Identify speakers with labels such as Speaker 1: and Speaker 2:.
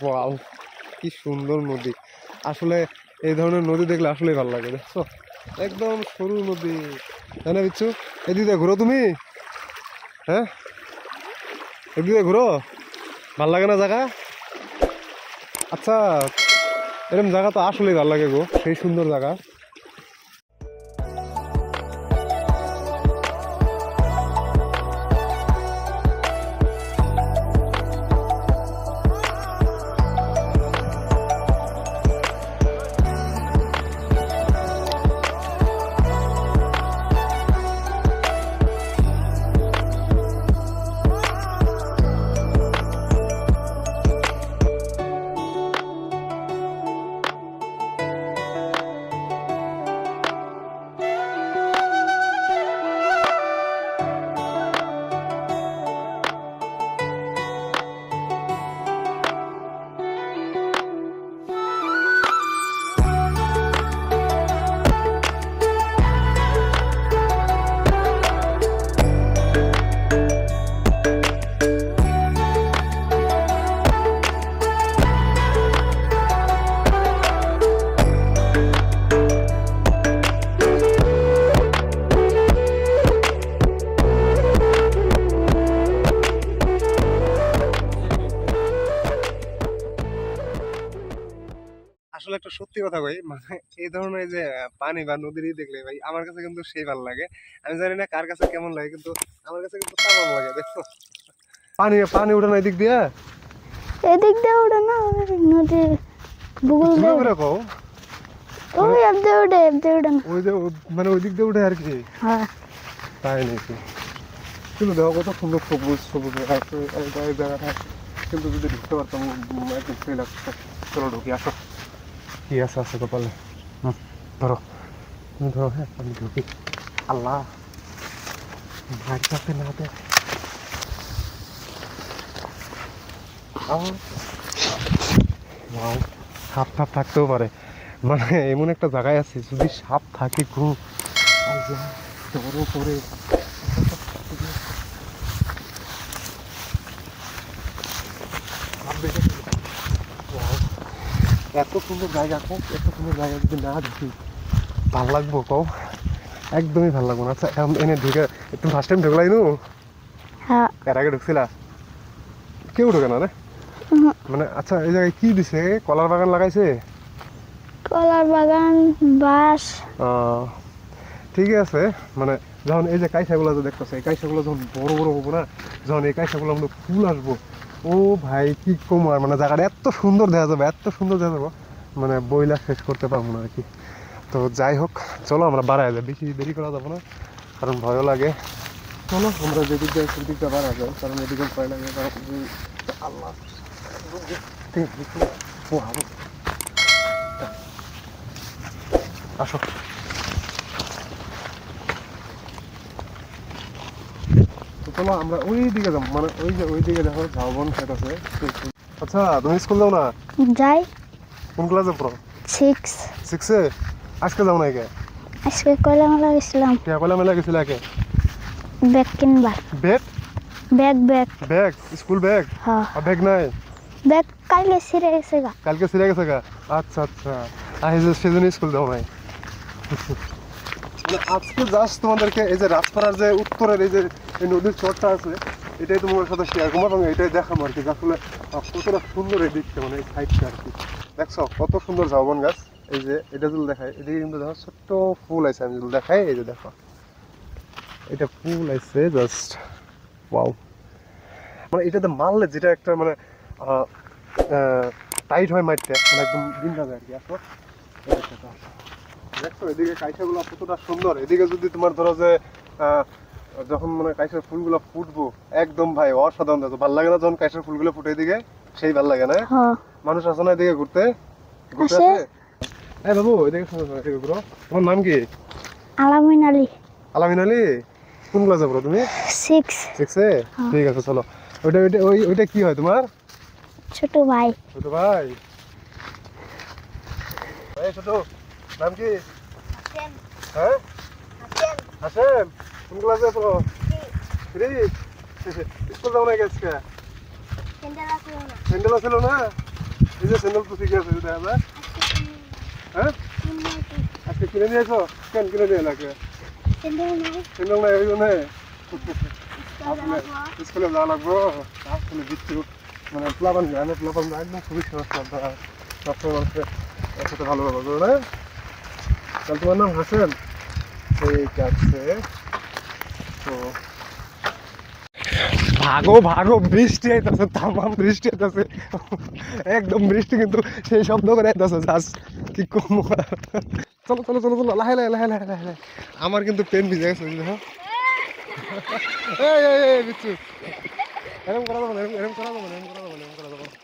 Speaker 1: Wow, কি সুন্দর নদী। আসলে এই ধরনের নদী দেখলে আসলেই ভালো লাগে। দেখছো একদম সরু নদী, তাই না বিচ্ছু? এদিকে ঘুরো তুমি, হ্যাঁ এদিকে ঘুরো, ভাল লাগে না জায়গা? আচ্ছা, এরকম জায়গা তো আসলেই ভালো লাগে গো, সেই সুন্দর জায়গা। আসলে একটা সত্যি কথা কই, মানে এই ধরনের যে পানি বা নদীরই দেখলে ভাই আমার কাছে কিন্তু সেই ভালো লাগে। আমি জানি না কার কাছে কেমন লাগে, কিন্তু আমার কাছে কিন্তু তা ভালো লাগে। দেখছো পানি পানি উঠে না এদিক দিয়ে,
Speaker 2: এদিক দিয়ে ওঠে না, নদীর বুকুল দিয়ে
Speaker 1: কও
Speaker 2: ওই এমনি ওঠে, এমনি ওঠে না।
Speaker 1: ওই যে মানে ওই দিক দিয়ে উঠে আর কি।
Speaker 2: হ্যাঁ
Speaker 1: তাই নাকি? কিন্তু দেখো কত সুন্দর সবুজ সবুজ আছে এই জায়গাটা, কিন্তু যদি ঢুকতে পারতাম একদম সেই লাগছে। চলো ঢুকি, আসো। কি আছে আছে কপালে, ধরো তুমি ধরো, হ্যাঁ আমি ঢুকি। আল্লাহ ভাই কাছে না দেখ, সাপ টাপ থাকতেও পারে, মানে এমন একটা জায়গায় আছে যদি সাপ থাকে খুব বড় করে। এত সুন্দর জায়গা, এত সুন্দর জায়গা যদি না ঢুকি ভাল লাগবো কও? একদমই ভাল লাগবো না। আচ্ছা এনে ঢুকে, তুমি ফার্স্ট টাইম ঢুকলাই নু?
Speaker 2: হ্যাঁ
Speaker 1: এর আগে ঢুকছিলা? কেউ ঢুকে না রে মানে। আচ্ছা এই জায়গায় কি দিছে? কলার বাগান লাগাইছে?
Speaker 2: কলার বাগান, বাঁশ।
Speaker 1: ঠিকই আছে। মানে যখন এই যে কাইসাগুলো যে দেখতেছে, এই কাইসাগুলো যখন বড় বড় হবো না, যখন এই কাইসাগুলো আমরা ফুল আসবো, ও ভাই কি কমার, মানে জায়গাটা এত সুন্দর দেখা যাবে, এত সুন্দর দেখা যাবো, মানে বইলা শেষ করতে পারবো না আর কি। তো যাই হোক, চলো আমরা বাড়ায় যাই, বেশি দেরি করা যাবো না, কারণ ভয়ও লাগে। চলো আমরা যেদিক যাই সেদিকটা বাড়া যায়, কারণ এদিকে ভয় লাগে। কারণ আল্লাহ আসো। চলো আমরা ওই দিকে যাবো, মানে ওই যে ওই দিকে দেখো ঝাউবন খেত আছে। আচ্ছা তুমি স্কুল যাও না?
Speaker 2: যাই।
Speaker 1: কোন ক্লাসে পড়ো?
Speaker 2: 6।
Speaker 1: 6-এ? আজকে যাও না কে?
Speaker 2: আজকে কয়লা মেলা গেছিলাম।
Speaker 1: কে কয়লা মেলা গেছিলে কে?
Speaker 2: ব্যাগ কিনবার।
Speaker 1: Bag?
Speaker 2: Bag bag
Speaker 1: bag? School bag?
Speaker 2: হ্যাঁ।
Speaker 1: আর ব্যাগ নাই?
Speaker 2: ব্যাগ কালকে ছিঁড়ে গেছে গা।
Speaker 1: কালকে ছিঁড়ে গেছে গা? আচ্ছা আচ্ছা, সেজন্য স্কুল যাও নাই। আজকে জাস্ট তোমাদেরকে এই যে রাজপাড়ার যে উত্তরের এই যে এই নদীর চরটা আছে, এটাই তোমার সাথে শেয়ার করবো এবং এটাই দেখাবো আর কি। আসলে কতটা সুন্দর এই দিকটা, মানে এই সাইডটা আর কি। দেখছো কত সুন্দর ঝাউবন গাছ। এই যে এটা যদি দেখায়, এদিকে কিন্তু দেখো ছোট্ট ফুল আছে। আমি যদি দেখাই, এই যে দেখো এটা ফুল আছে জাস্ট ওয়াও। মানে এটাতে মারলে যেটা একটা মানে টাইট হয় মাইটটা, মানে একদম বিন্দা যায় আর কি। আসো দেখছো এদিকে কাইসাগুলো কতটা সুন্দর। এদিকে যদি তোমার ধরো যে যখন মানে কাইসার ফুলগুলো ফুটবো, একদম ভাই অসাধারণ দেখো। ভালো লাগে না যখন কাইসার ফুলগুলো ফুটে? এদিকে সেই ভালো লাগে না? মানুষ আসে না এদিকে ঘুরতে? ঘুরতে আসে? এই বাবু এদিকে শুনো, এদিকে ঘুরো। তোমার নাম কি?
Speaker 2: আলামিন আলী।
Speaker 1: আলামিন আলী? কোন ক্লাসে পড়ো তুমি?
Speaker 2: 6।
Speaker 1: 6-এ? ঠিক আছে চলো। ওইটা ওইটা ওইটা কি হয় তোমার?
Speaker 2: ছোট ভাই।
Speaker 1: ছোট ভাই? এই ছোট নাম কি? হ্যাঁ হাসেম। কোন ক্লাসে পড়ো? 3? স্কুল যাও না আজকে? স্যান্ডেল ছিল না? এই যে স্যান্ডেল তো ঠিকই আছে দেখা যায়। হ্যাঁ আজকে কিনে নিয়েছো? কেন কিনে নিয়ে লাগে? স্যান্ডেল নাই ওই জন্য স্কুলে যাওয়া লাগবো। আসলে বিচ্ছু মানে প্লাবান যায় না, প্লাবান যায় একদম খুবই সমস্যা। সবসময় মানুষের একসাথে ভালো ভালো না। তাহলে তোমার নাম হাসেন? ঠিক আছে। তো ভাগো ভাগো, বৃষ্টি আইতাছে, তামাম বৃষ্টি আইতাছে, একদম বৃষ্টি, কিন্তু সেই শব্দ করে আইতাছে জাস্ট কি কম। চলো চলো চলো চলো, লাহে লাহে লাহে লাহে লাহে। আমার কিন্তু পেন ভিজে গেছে দেখো। এই এই এই বিচ্ছু, এরকম করা যাবে না, এরকম করা যাবে না, এরকম করা যাবে না, এরকম করা যাবে না।